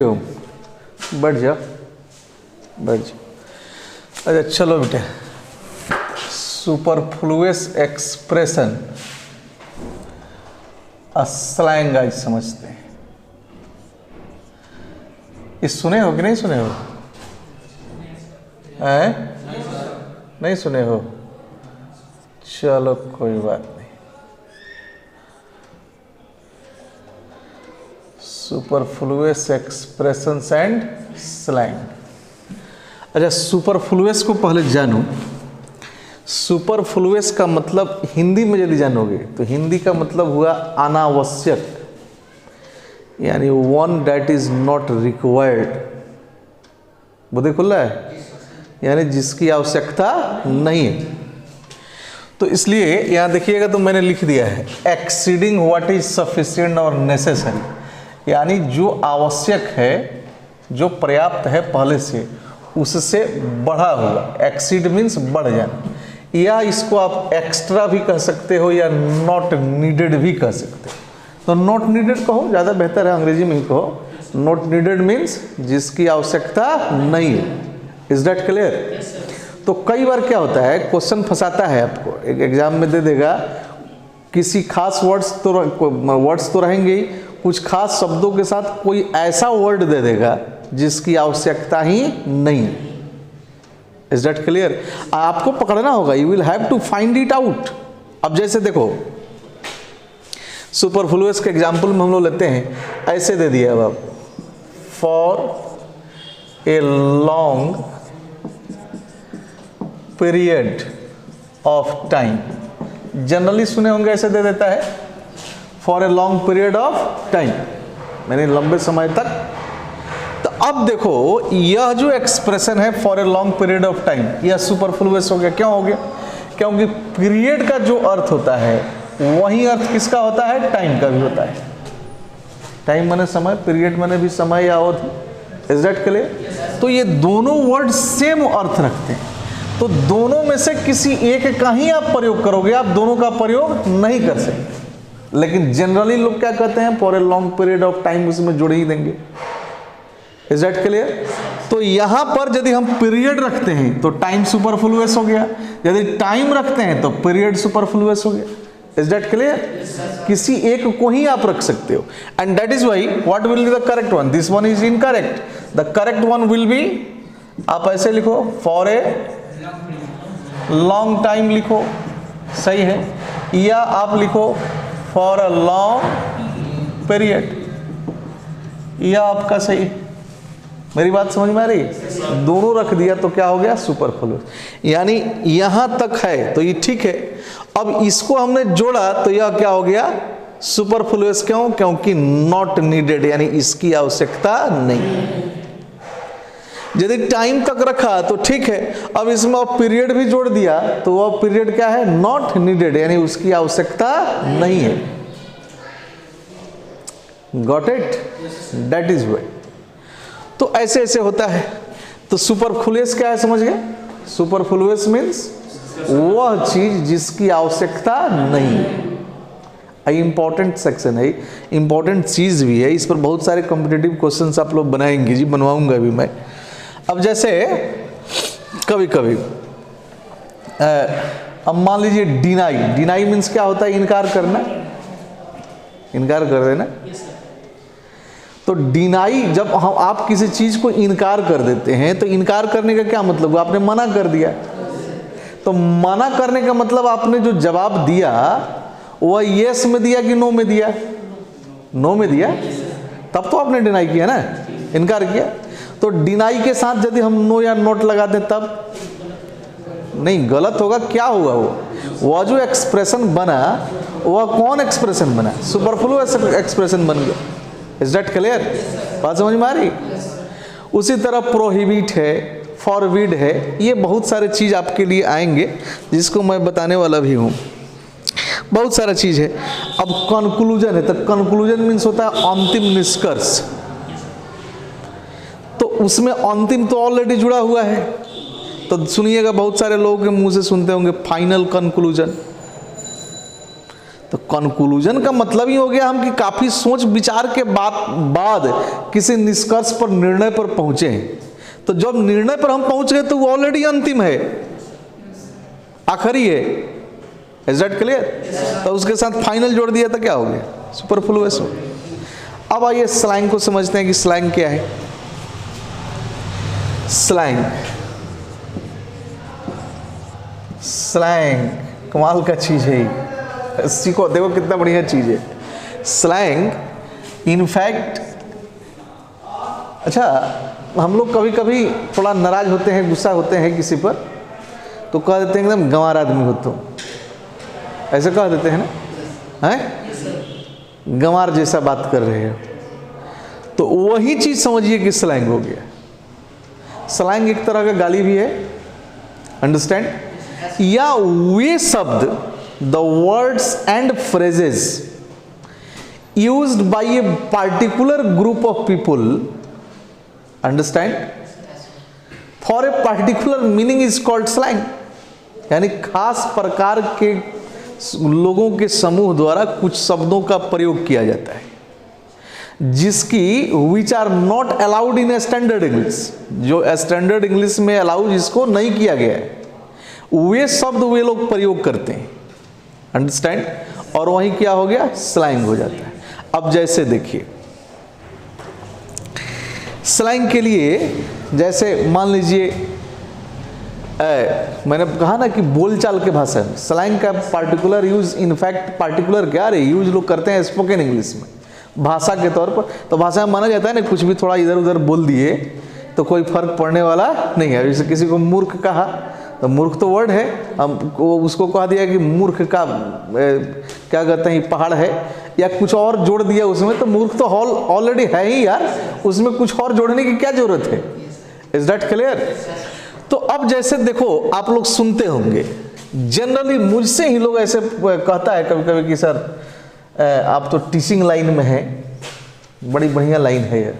बैठ जा बैठ जा। अच्छा चलो बेटे, सुपरफ्लुअस एक्सप्रेशन स्लैंग आज समझते हैं। ये सुने हो कि नहीं सुने हो? नहीं सुने हो? चलो कोई बात नहीं। Superfluous expressions and slang. अच्छा, सुपरफ्लुअस को पहले जानो। सुपरफ्लुअस का मतलब हिंदी में यदि जानोगे तो हिंदी का मतलब हुआ अनावश्यक, यानी one that is not required. बुद्धि खुल रहा है, यानी जिसकी आवश्यकता नहीं है। तो इसलिए यहाँ देखिएगा तो मैंने लिख दिया है एक्सीडिंग व्हाट इज सफिशिएंट और नेसेसरी, यानी जो आवश्यक है, जो पर्याप्त है पहले से, उससे बढ़ा हुआ। एक्सीड मीन्स बढ़ जाना, या इसको आप एक्स्ट्रा भी कह सकते हो या नॉट नीडेड भी कह सकते हो। तो नॉट नीडेड कहो, ज़्यादा बेहतर है, अंग्रेजी में ही कहो। नॉट नीडेड मीन्स जिसकी आवश्यकता नहीं है। Is that clear? तो कई बार क्या होता है, क्वेश्चन फंसाता है आपको, एक एग्जाम में दे देगा, किसी खास वर्ड्स तो रहेंगे ही, कुछ खास शब्दों के साथ कोई ऐसा वर्ड दे देगा जिसकी आवश्यकता ही नहीं है। Is that clear? आपको पकड़ना होगा, you will have to find it out. अब जैसे देखो, सुपरफ्लुअस के एग्जाम्पल में हम लोग लेते हैं, ऐसे दे दिया अब, for a long period of time. Generally सुने होंगे ऐसे दे देता है, for a long period of time, यानी लंबे समय तक। तो अब देखो, यह जो एक्सप्रेशन है for a long period of time, यह सुपरफ्लुअस हो गया। क्यों हो गया? क्योंकि पीरियड का जो अर्थ होता है वही अर्थ किसका होता है? टाइम का भी होता है। टाइम माने समय, पीरियड माने भी समय या अवधि। Is that clear? तो ये दोनों वर्ड सेम अर्थ रखते हैं, तो दोनों में से किसी एक का ही आप प्रयोग करोगे, आप दोनों का प्रयोग नहीं कर सकते। लेकिन जनरली लोग क्या कहते हैं, for a long period of time, उसमें जोड़ ही देंगे। Is that clear? तो यहां पर यदि हम पीरियड रखते हैं तो टाइम सुपरफ्लुअस हो गया, यदि टाइम रखते हैं तो पीरियड सुपरफ्लुअस हो गया। Is that clear? किसी एक को ही आप रख सकते हो, and that is why what will be the correct one? This one is incorrect. The correct one will be, आप ऐसे लिखो, फॉर ए लॉन्ग टाइम लिखो, सही है, या आप लिखो फॉर अ लॉन्ग पीरियड, या आपका सही। मेरी बात समझ में आ रही? दोनों रख दिया तो क्या हो गया? सुपरफ्लुअस। यानी यहां तक है तो ये ठीक है, अब इसको हमने जोड़ा तो यह क्या हो गया? सुपरफ्लुअस। क्यों? क्योंकि नॉट नीडेड, यानी इसकी आवश्यकता नहीं। यदि टाइम तक रखा तो ठीक है, अब इसमें आप पीरियड भी जोड़ दिया तो वह पीरियड क्या है? नॉट नीडेड, यानी उसकी आवश्यकता नहीं है। Got it? That is why. तो ऐसे ऐसे होता है। तो सुपरफ्लुअस क्या है, समझ गए? सुपरफ्लुअस मीन्स वह चीज जिसकी आवश्यकता नहीं है। इंपॉर्टेंट सेक्शन है, इंपॉर्टेंट चीज भी है, इस पर बहुत सारे कॉम्पिटिटिव क्वेश्चंस आप लोग बनाएंगे जी, बनवाऊंगा भी मैं। अब जैसे कभी कभी अब मान लीजिए डिनाई। डिनाई मीन्स क्या होता है? इनकार करना, इनकार कर देना। तो डिनाई, जब हम आप किसी चीज को इनकार कर देते हैं तो इनकार करने का क्या मतलब? आपने मना कर दिया। तो मना करने का मतलब आपने जो जवाब दिया वह यस में दिया कि नो में दिया? नो में दिया, तब तो आपने डिनाई किया ना, इनकार किया। तो डिनाई के साथ यदि हम नो या नोट लगा दें तब नहीं, गलत होगा। क्या होगा? वो जो एक्सप्रेशन बना वह कौन एक्सप्रेशन बना? सुपरफ्लुअस एक्सप्रेशन बन गया। Is that clear? बात समझ में आ रही? उसी तरह प्रोहिबिट है, फॉरबिड है, ये बहुत सारे चीज आपके लिए आएंगे जिसको मैं बताने वाला भी हूँ। बहुत सारा चीज है। अब कंक्लूजन है, तो कंक्लूजन मीन्स होता है अंतिम निष्कर्ष। तो उसमें अंतिम तो ऑलरेडी जुड़ा हुआ है, तो सुनिएगा, बहुत सारे लोगों के मुंह से सुनते होंगे फाइनल कंक्लूजन। तो कंक्लूजन का मतलब ही हो गया हम कि काफी सोच विचार के बाद किसी निष्कर्ष पर, निर्णय पर पहुंचे हैं। तो जब निर्णय पर हम पहुंच गए तो वो ऑलरेडी अंतिम है, आखिरी है। Is that clear? तो उसके साथ फाइनल जोड़ दिया तो क्या हो गया? सुपरफ्लुअस हो। अब आइए स्लैंग को समझते हैं कि स्लैंग क्या है। स्लैंग, स्लैंग कमाल का चीज है, सीखो, देखो कितना बढ़िया चीज है स्लैंग। इनफैक्ट अच्छा, हम लोग कभी कभी थोड़ा नाराज होते हैं, गुस्सा होते हैं किसी पर, तो कह देते हैं एकदम गंवार आदमी हो तुम, ऐसे कह देते हैं ना, हैं गंवार जैसा बात कर रहे हो। तो वही चीज समझिए कि स्लैंग हो गया। स्लैंग एक तरह का गाली भी है, अंडरस्टैंड, या वे शब्द, the words and phrases used by a particular group of people, understand, for a particular meaning is called slang. यानी खास प्रकार के लोगों के समूह द्वारा कुछ शब्दों का प्रयोग किया जाता है जिसकी which are not allowed in standard English, जो स्टैंडर्ड इंग्लिश में अलाउ जिसको नहीं किया गया है, वे शब्द वे लोग प्रयोग करते हैं, अंडरस्टैंड, और वही क्या हो गया? स्लैंग हो जाता है। अब जैसे देखिए स्लैंग के लिए, जैसे मान लीजिए मैंने कहा ना कि बोलचाल के भाषा में स्लैंग का पार्टिकुलर यूज, इनफैक्ट पार्टिकुलर क्या रे यूज लोग करते हैं स्पोकन इंग्लिश में, भाषा के तौर पर। तो भाषा में माना जाता है ना, कुछ भी थोड़ा इधर उधर बोल दिए तो कोई फर्क पड़ने वाला नहीं है। जैसे किसी को मूर्ख कहा तो मूर्ख तो वर्ड है, हम उसको कह दिया कि मूर्ख का क्या कहते हैं पहाड़ है, या कुछ और जोड़ दिया उसमें, तो मूर्ख तो ऑलरेडी है ही यार, उसमें कुछ और जोड़ने की क्या जरूरत है? Is that clear? तो अब जैसे देखो, आप लोग सुनते होंगे जनरली, मुझसे ही लोग ऐसे कहता है कभी कभी कि सर आप तो टीचिंग लाइन में हैं, बड़ी बढ़िया लाइन है यार।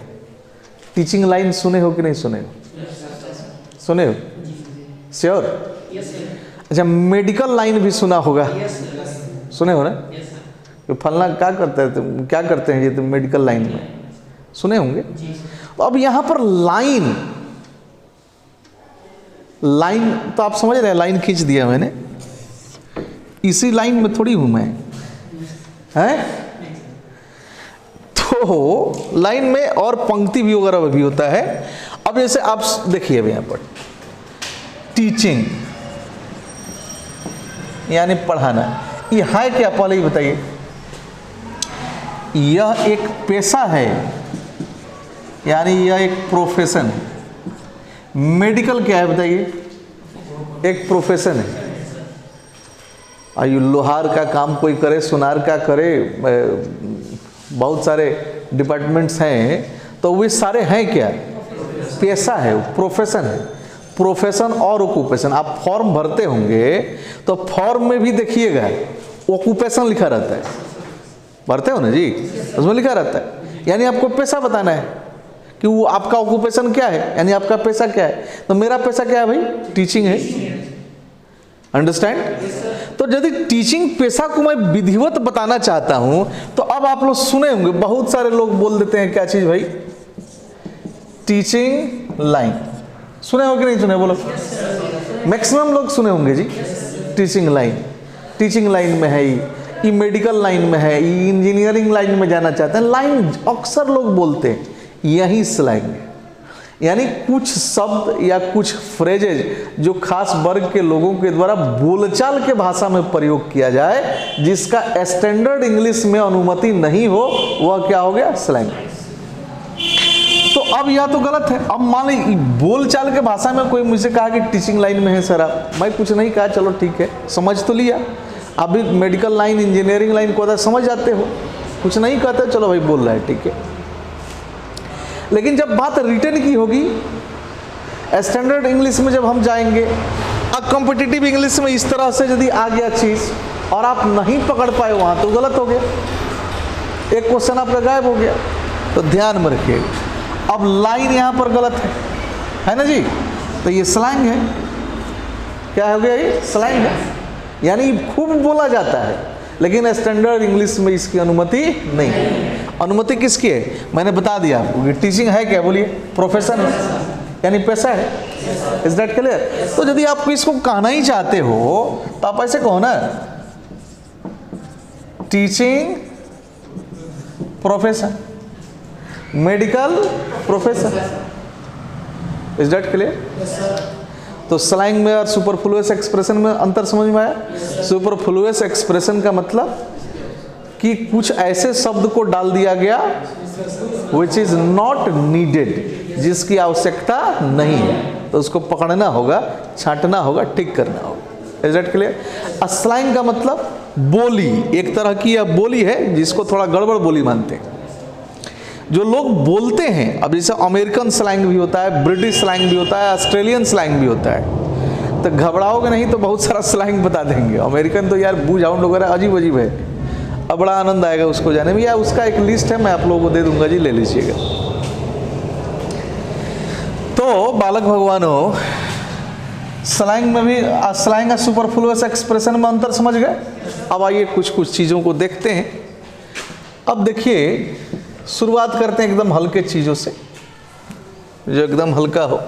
टीचिंग लाइन सुने हो कि नहीं सुने हो? सुने हो? श्योर? अच्छा, मेडिकल लाइन भी सुना होगा, सुने हो ना? तो फलना क्या करते हैं तुम, क्या करते हैं ये तुम मेडिकल लाइन में, सुने होंगे। तो अब यहां पर लाइन, लाइन तो आप समझ रहे हैं, लाइन खींच दिया मैंने, इसी लाइन में थोड़ी हूं मैं, हैं? तो लाइन में और पंक्ति भी वगैरह भी होता है। अब जैसे आप देखिए अभी यहां पर टीचिंग यानी पढ़ाना, ये है क्या? पहले ही बताइए। यह एक पेशा है, यानी यह एक प्रोफेशन है। मेडिकल क्या है बताइए? एक प्रोफेशन है। आयु लोहार का काम कोई करे, सुनार का करे, बहुत सारे डिपार्टमेंट्स हैं, तो वे सारे हैं क्या? पेशा है, प्रोफेशन है। प्रोफेशन और ऑक्यूपेशन, आप फॉर्म भरते होंगे तो फॉर्म में भी देखिएगा ऑक्यूपेशन लिखा रहता है, भरते हो ना जी, उसमें लिखा रहता है। यानी आपको पेशा बताना है कि वो आपका ऑक्यूपेशन क्या है, यानी आपका पेशा क्या है। तो मेरा पेशा क्या है भाई? टीचिंग है, अंडरस्टैंड। तो यदि टीचिंग पेशा को मैं विधिवत बताना चाहता हूं तो अब आप लोग सुने होंगे बहुत सारे लोग बोल देते हैं क्या चीज भाई? Teaching line. सुने हो कि नहीं सुने? बोलो। मैक्सिमम लोग सुने होंगे जी, टीचिंग लाइन। टीचिंग लाइन में है, ये मेडिकल लाइन में है, ये इंजीनियरिंग लाइन में जाना चाहते हैं। लाइन अक्सर लोग बोलते हैं, यही स्लैंग है। यानी कुछ शब्द या कुछ फ्रेजेज जो खास वर्ग के लोगों के द्वारा बोलचाल के भाषा में प्रयोग किया जाए, जिसका स्टैंडर्ड इंग्लिश में अनुमति नहीं हो, वह क्या हो गया? स्लैंग। तो अब यह तो गलत है। अब मान ली बोलचाल के भाषा में कोई मुझसे कहा कि टीचिंग लाइन में है सर आप, मैं कुछ नहीं कहा, चलो ठीक है, समझ तो लिया। अभी मेडिकल लाइन, इंजीनियरिंग लाइन को समझ जाते हो, कुछ नहीं कहते, चलो भाई बोल रहा है, ठीक है। लेकिन जब बात रिटर्न की होगी, स्टैंडर्ड इंग्लिश में जब हम जाएंगे, अब कॉम्पिटिटिव इंग्लिश में इस तरह से यदि आ गया चीज और आप नहीं पकड़ पाए वहां, तो गलत हो गया, एक क्वेश्चन आपका गायब हो गया। तो ध्यान में रखिएगा। अब लाइन यहां पर गलत है ना जी, तो ये स्लैंग है। क्या हो गया? ये स्लैंग है, यानी खूब बोला जाता है लेकिन स्टैंडर्ड इंग्लिश में इसकी अनुमति नहीं है। अनुमति किसकी है? मैंने बता दिया आपको। टीचिंग है क्या? बोलिए, प्रोफेशन है, यानी पैसा है। Is that clear? तो यदि आप इसको कहना ही चाहते हो तो आप ऐसे कहो ना, teaching profession, medical profession. Is that clear? तो स्लैंग में और सुपरफ्लुअस एक्सप्रेशन में अंतर समझ में आया? सुपरफ्लुअस एक्सप्रेशन का मतलब कि कुछ ऐसे शब्द को डाल दिया गया which is not needed, जिसकी आवश्यकता नहीं है, तो उसको पकड़ना होगा, छांटना होगा, ठीक करना होगा। Is that clear? स्लैंग का मतलब बोली, एक तरह की यह बोली है जिसको थोड़ा गड़बड़ बोली मानते हैं, जो लोग बोलते हैं। अब जैसे अमेरिकन स्लैंग भी होता है, ब्रिटिश स्लैंग भी होता है, ऑस्ट्रेलियन स्लैंग भी होता है। तो घबराओगे नहीं तो बहुत सारा स्लैंग बता देंगे। अमेरिकन तो यार बू झाउंड वगैरह अजीब अजीब है, अब बड़ा आनंद आएगा उसको जाने में, या उसका एक लिस्ट है, मैं आप लोगों को दे दूंगा जी, ले लीजिएगा। तो बालक भगवानों, स्लैंग में भी, स्लैंग और सुपरफ्लुअस एक्सप्रेशन में अंतर समझ गए। अब आइए कुछ कुछ चीज़ों को देखते हैं। अब देखिए, शुरुआत करते हैं एकदम हल्के चीज़ों से, जो एकदम हल्का हो।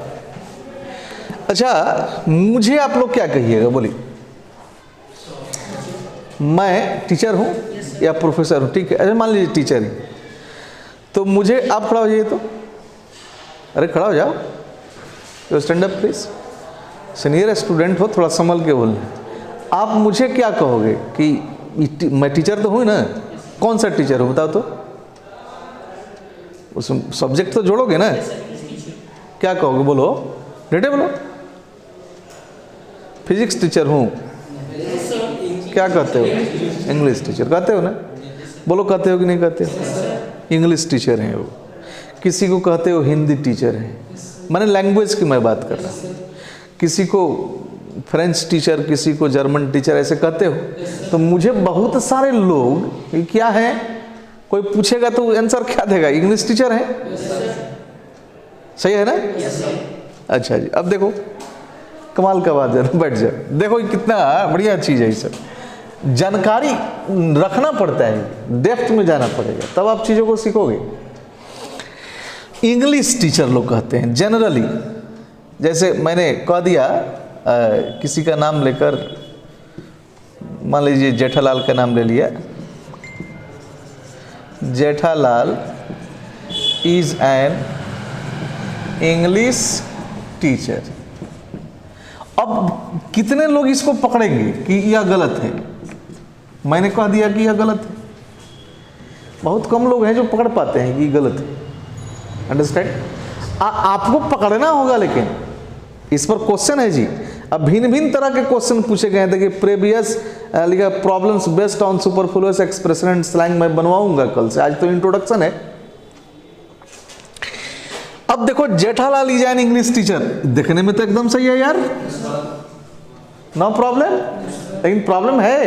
अच्छा, मुझे आप लोग क्या कहिएगा? बोलिए, मैं टीचर हूँ या प्रोफेसर हूँ? ठीक है, अरे मान लीजिए टीचर ही, तो मुझे, आप खड़ा हो जाइए तो, अरे खड़ा हो जाओ, तो stand up please. Senior student हो, थोड़ा संभल के बोलना। आप मुझे क्या कहोगे कि मैं टीचर तो हूँ ना? कौन सा टीचर हूँ बताओ तो? उस सब्जेक्ट तो जोड़ोगे ना? क्या कहोगे? बोलो, डेटे बोलो। फिजिक्स टीचर हूँ, क्या कहते हो? इंग्लिश टीचर कहते हो ना? बोलो, कहते हो कि नहीं कहते हो? इंग्लिश टीचर हैं वो। किसी को कहते हो हिंदी टीचर हैं, मैंने लैंग्वेज की मैं बात कर रहा हूँ। किसी को फ्रेंच टीचर, किसी को जर्मन टीचर, ऐसे कहते हो। तो मुझे बहुत सारे लोग क्या है, कोई पूछेगा तो आंसर क्या देगा? इंग्लिश टीचर है। सही है ना? अच्छा जी, अब देखो कमाल का बात है, बैठ जाओ। देखो कितना बढ़िया चीज़ है, ये सब जानकारी रखना पड़ता है, डेप्थ में जाना पड़ेगा, तब आप चीज़ों को सीखोगे। इंग्लिश टीचर लोग कहते हैं जनरली, जैसे मैंने कह दिया किसी का नाम लेकर, मान लीजिए जेठालाल का नाम ले लिया, Jethalal is an English teacher. अब कितने लोग इसको पकड़ेंगे कि यह गलत है? मैंने कह दिया कि यह गलत है, बहुत कम लोग हैं जो पकड़ पाते हैं कि गलत है। अंडरस्टैंड? आपको पकड़ना होगा, लेकिन इस पर क्वेश्चन है जी। अब भिन्न भिन्न तरह के क्वेश्चन पूछे गए हैं। देखिए, प्रीवियस लिखा problems based on superfluous expression and slang मैं बनवाऊंगा कल से, आज तो इंट्रोडक्शन है। अब देखो, Jethalal is an English teacher, देखने में तो एकदम सही है यार, नो प्रॉब्लम। लेकिन प्रॉब्लम है,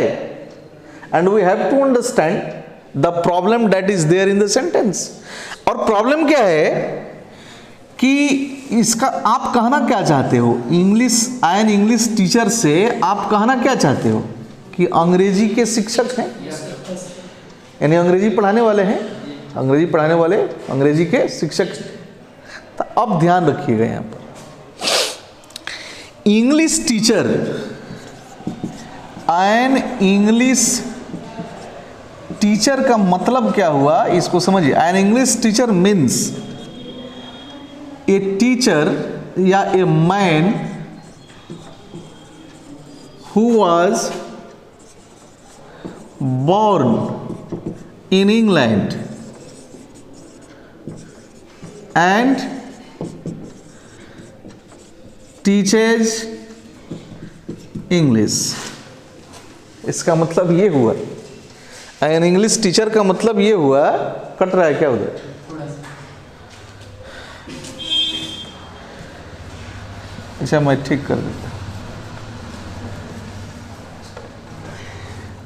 and we have to understand the problem that is there in the sentence. और प्रॉब्लम क्या है कि इसका आप कहना क्या चाहते हो? इंग्लिश, एन इंग्लिश टीचर से आप कहना क्या चाहते हो? कि अंग्रेजी के शिक्षक हैं, यानी अंग्रेजी पढ़ाने वाले हैं, अंग्रेजी पढ़ाने वाले अंग्रेजी के शिक्षक। तो अब ध्यान रखिएगा यहाँ पर, English teacher, an English teacher का मतलब क्या हुआ, इसको समझिए। An English teacher means a teacher या a man who was born in England and teaches English। इसका मतलब ये हुआ, एन इंग्लिश टीचर का मतलब ये हुआ, कट रहा है क्या उधर? अच्छा, मैं ठीक कर देता।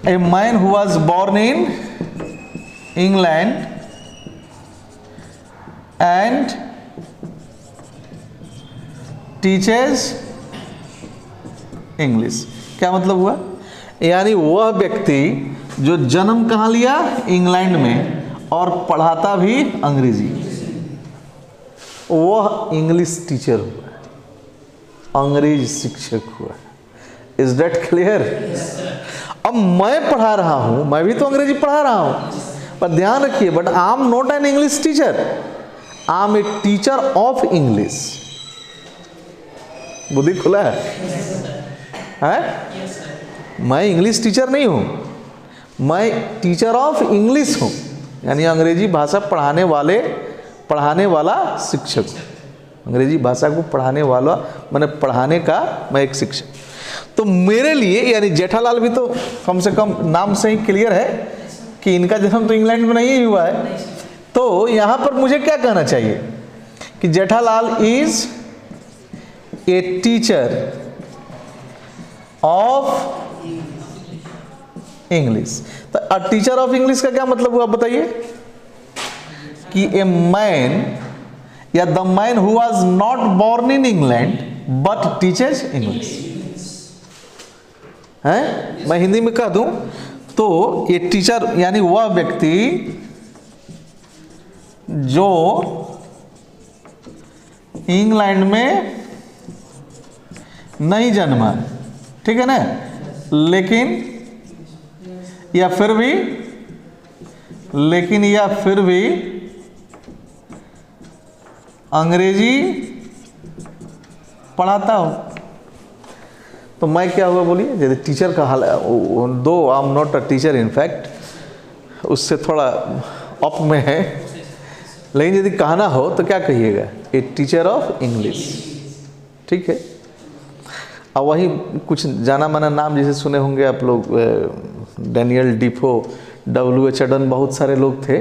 A man who was born in England and teaches English। क्या मतलब हुआ? यानी वह व्यक्ति जो जन्म कहाँ लिया, इंग्लैंड में, और पढ़ाता भी अंग्रेजी, वह इंग्लिश टीचर हुआ, अंग्रेज शिक्षक हुआ। Is that clear? अब मैं पढ़ा रहा हूं, मैं भी तो अंग्रेजी पढ़ा रहा हूं, पर ध्यान रखिए, but I am not an English teacher, I am a teacher of English. बुद्धि खुला है? मैं इंग्लिश टीचर नहीं हूं, मैं टीचर ऑफ इंग्लिश हूं, यानी अंग्रेजी भाषा पढ़ाने वाला शिक्षक हूं। अंग्रेजी भाषा को पढ़ाने वाला, मैंने पढ़ाने का मैं एक शिक्षक। तो मेरे लिए, यानी जेठालाल भी तो कम से कम नाम से ही क्लियर है कि इनका जन्म तो इंग्लैंड में नहीं हुआ है। तो यहां पर मुझे क्या कहना चाहिए कि Jethalal is a teacher of English. तो टीचर ऑफ इंग्लिश का क्या मतलब हुआ बताइए? कि ए मैन या the man who was not born in England but teachers English है। मैं हिंदी में कह दूं तो ये टीचर यानी वह व्यक्ति जो इंग्लैंड में नहीं जन्मा, ठीक है ना, लेकिन या फिर भी अंग्रेजी पढ़ाता हो। तो मैं क्या हुआ बोलिए? यदि टीचर का हाल, दो आई am not a teacher in fact, उससे थोड़ा अप में है, लेकिन यदि कहना हो तो क्या कहिएगा? ए टीचर ऑफ इंग्लिश, ठीक है। अब वही कुछ जाना माना नाम जैसे सुने होंगे आप लोग, डैनियल डिफो, W.H. अडन, बहुत सारे लोग थे।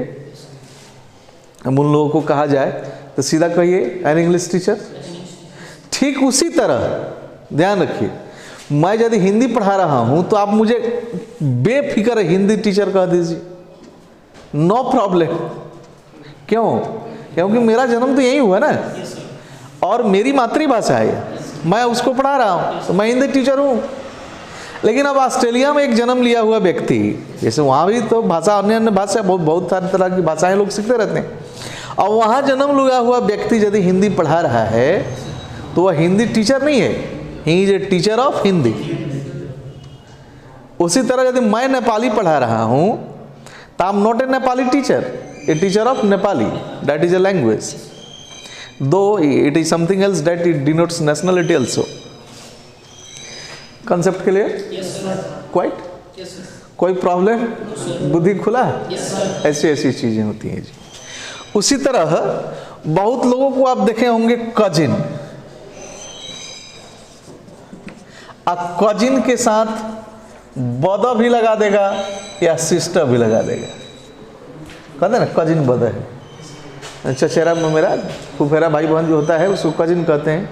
अब उन लोगों को कहा जाए तो सीधा कहिए एन इंग्लिश टीचर। ठीक उसी तरह ध्यान रखिए, मैं यदि हिंदी पढ़ा रहा हूं तो आप मुझे बेफिक्र हिंदी टीचर कह दीजिए, नो प्रॉब्लम। क्यों? क्योंकि मेरा जन्म तो यही हुआ ना, और मेरी मातृभाषा है, मैं उसको पढ़ा रहा हूं, तो मैं हिंदी टीचर हूं। लेकिन अब ऑस्ट्रेलिया में एक जन्म लिया हुआ व्यक्ति, जैसे वहाँ भी तो भाषा, अन्य भाषा, बहुत सारी तरह की भाषाएं लोग सीखते रहते हैं, और वहाँ जन्म लिया हुआ व्यक्ति यदि हिंदी पढ़ा रहा है तो वह हिंदी टीचर नहीं है, he is a teacher of Hindi. उसी तरह यदि मैं नेपाली पढ़ा रहा हूँ तो I am not a Nepali teacher, a teacher of Nepali, that is a language, though it is something else that it denotes nationality also. Concept clear? Quite? कोई प्रॉब्लम? बुद्धि खुला है? ऐसी ऐसी चीजें होती हैं जी। उसी तरह बहुत लोगों को आप देखे होंगे कजिन, अब कजिन के साथ ब्रदर भी लगा देगा या सिस्टर भी लगा देगा, कहते ना कजिन ब्रदर है, चचेरा में मेरा फुफेरा भाई बहन जो होता है उसको कजिन कहते हैं,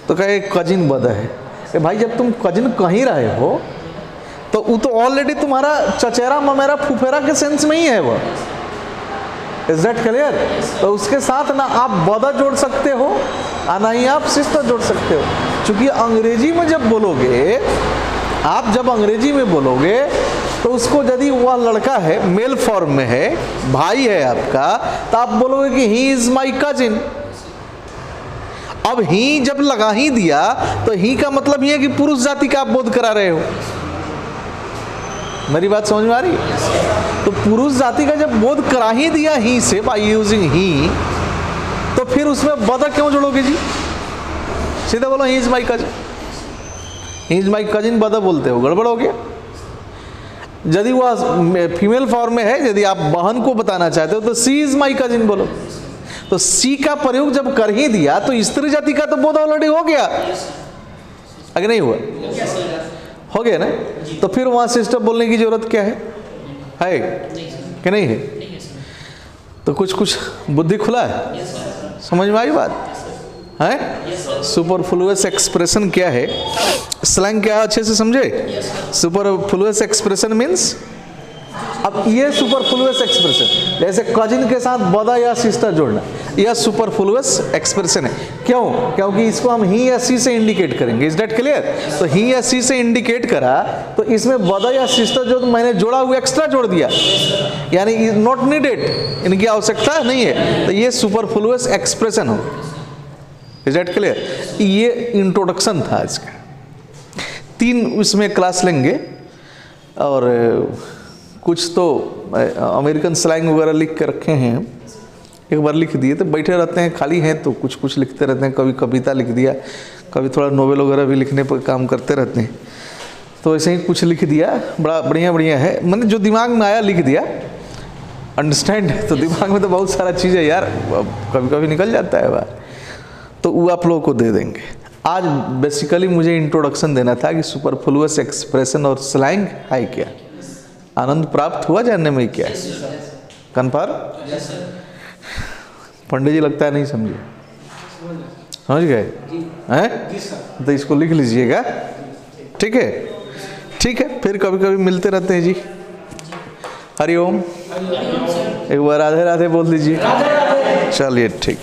तो कहे कजिन ब्रदर है। भाई जब तुम कजिन कहीं रहे हो तो वो तो ऑलरेडी तुम्हारा चचेरा ममेरा फुफेरा के सेंस में ही है वो। Is that clear? तो उसके साथ ना आप ब्रदर जोड़ सकते हो और ना ही आप सिस्टर जोड़ सकते हो, क्योंकि अंग्रेजी में जब बोलोगे, आप जब अंग्रेजी में बोलोगे तो उसको यदि वह लड़का है, मेल फॉर्म में है, भाई है आपका, तो आप बोलोगे कि ही इज माई कजिन। अब ही जब लगा ही दिया तो ही का मतलब ही है कि पुरुष जाति का आप बोध करा रहे हो। मेरी बात समझ में आ रही? तो पुरुष जाति का जब बोध करा ही दिया ही से, बाय यूजिंग ही, तो फिर उसमें ब्रदर क्यों जोड़ोगे जी? सीधा बोलो he is my cousin, he is my cousin brother बोलते हो, गड़बड़ हो गया। यदि वह फीमेल फॉर्म में है, यदि आप बहन को बताना चाहते हो तो सी इज माई कजिन बोलो। तो सी का प्रयोग जब कर ही दिया तो स्त्री जाति का तो बोध ऑलरेडी हो गया, अगर नहीं हुआ? हो गया ना? तो फिर वहां सिस्टर बोलने की जरूरत क्या है कि नहीं है? तो कुछ कुछ बुद्धि खुला है, समझ में आई बात है? सुपरफ्लुअस एक्सप्रेशन क्या है, स्लैंग क्या है, अच्छे से समझे? सुपरफ्लुअस एक्सप्रेशन मीन्स अब ये सुपरफ्लुअस एक्सप्रेशन, जैसे कजिन के साथ ब्रदर या सिस्टर जोड़ना, यह सुपरफ्लुअस एक्सप्रेशन है। क्यों? क्योंकि इसको हम ही या सी से इंडिकेट करेंगे। Is that clear? तो ही या सी से इंडिकेट करा तो इसमें ब्रदर या सिस्टर जो मैंने जोड़ा हुआ एक्स्ट्रा जोड़ दिया, यानी इज नॉट नीडेड, इनकी आवश्यकता नहीं है, तो ये सुपरफ्लुअस एक्सप्रेशन हो। Is that clear? ये इंट्रोडक्शन था इसका। 3 इसमें क्लास लेंगे और कुछ तो अमेरिकन स्लैंग वगैरह लिख के रखे हैं, एक बार लिख दिए तो बैठे रहते हैं, खाली हैं तो कुछ कुछ लिखते रहते हैं। कभी कविता लिख दिया, कभी थोड़ा नोवेल वगैरह भी लिखने पर काम करते रहते हैं। तो ऐसे ही कुछ लिख दिया, बड़ा बढ़िया है, मैंने जो दिमाग में आया लिख दिया। अंडरस्टैंड? तो दिमाग में तो बहुत सारा चीज़ है यार, कभी कभी निकल जाता है बाहर, तो वो आप लोगों को दे देंगे। आज बेसिकली मुझे इंट्रोडक्शन देना था कि सुपरफ्लुअस एक्सप्रेशन और स्लैंग है क्या। आनंद प्राप्त हुआ जानने में क्या? कन्फर्म? पंडित जी लगता है नहीं समझे, समझ गए हैं? तो इसको लिख लीजिएगा, ठीक है? ठीक है, फिर कभी कभी मिलते रहते हैं जी। हरिओम। एक बार राधे राधे बोल दीजिए। चलिए ठीक।